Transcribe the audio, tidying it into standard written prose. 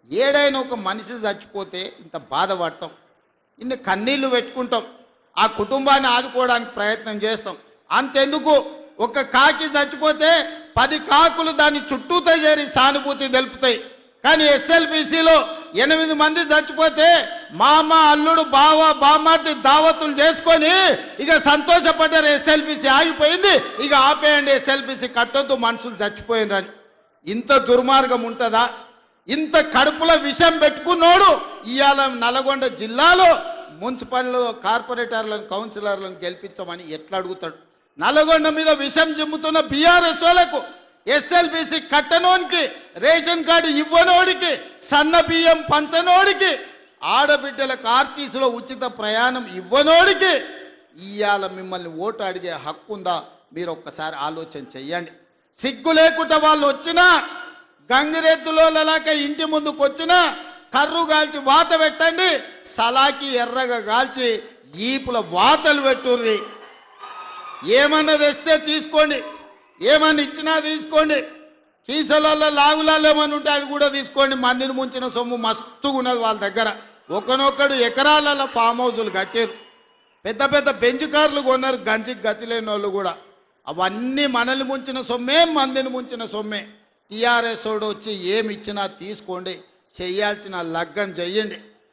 ఏడైనా ఒక మనిషి చచ్చిపోతే ఇంత బాధపడతాం, ఇన్ని కన్నీళ్లు పెట్టుకుంటాం, ఆ కుటుంబాన్ని ఆదుకోవడానికి ప్రయత్నం చేస్తాం. అంతెందుకు, ఒక కాకి చచ్చిపోతే 10 కాకులు దాని చుట్టూతో చేరి సానుభూతి తెలుపుతాయి. కానీ ఎస్ఎల్బిసిలో 8 మంది చచ్చిపోతే మామ, అల్లుడు, బావ, బామ్మార్తి దావతులు చేసుకొని ఇక సంతోషపడ్డారు. ఎస్ఎల్బిసి ఆగిపోయింది, ఇక ఆపేయండి, ఎస్ఎల్బిసి కట్టొద్దు, మనుషులు చచ్చిపోయినరని. ఇంత దుర్మార్గం ఉంటుందా? ఇంత కడుపులో విషం పెట్టుకున్నోడు ఇవాళ నల్గొండ జిల్లాలో మున్సిపల్ కార్పొరేటర్లను, కౌన్సిలర్లను గెలిపించమని ఎట్లా అడుగుతాడు? నల్గొండ మీద విషం చిమ్ముతున్న బీఆర్ఎస్ వాళ్ళకు, ఎస్ఎల్బిసి కట్టనోనికి, రేషన్ కార్డు ఇవ్వనోడికి, సన్న బియ్యం పంచనోడికి, ఆడబిడ్డలకు ఆర్టీసీలో ఉచిత ప్రయాణం ఇవ్వనోడికి ఇవాళ మిమ్మల్ని ఓటు అడిగే హక్కు ఉందా? మీరు ఒక్కసారి ఆలోచన చెయ్యండి. సిగ్గు లేకుండా వాళ్ళు వచ్చినా, గంగిరెద్దులోలాక ఇంటి ముందుకు వచ్చినా కర్రు కాల్చి వాత పెట్టండి, సలాకి ఎర్రగా కాల్చి ఈపుల వాతలు పెట్టుర్రి. ఏమన్నా తెస్తే తీసుకోండి, ఏమన్నా ఇచ్చినా తీసుకోండి, కీసలలో లాగులలో ఏమన్నా ఉంటే అది కూడా తీసుకోండి. మందిని ముంచిన సొమ్ము మస్తుగా ఉన్నది వాళ్ళ దగ్గర. ఒకనొక్కడు ఎకరాలలో ఫామ్ హౌజులు కట్టారు, పెద్ద పెద్ద బెంచ్ కార్లు కొన్నారు, గంజికి గతి లేని వాళ్ళు కూడా. అవన్నీ మనల్ని ముంచిన సొమ్మే, మందిని ముంచిన సొమ్మే. టీఆర్ఎస్ వాడు వచ్చి ఏమి ఇచ్చినా తీసుకోండి, చెయ్యాల్సిన లగ్గం చెయ్యండి.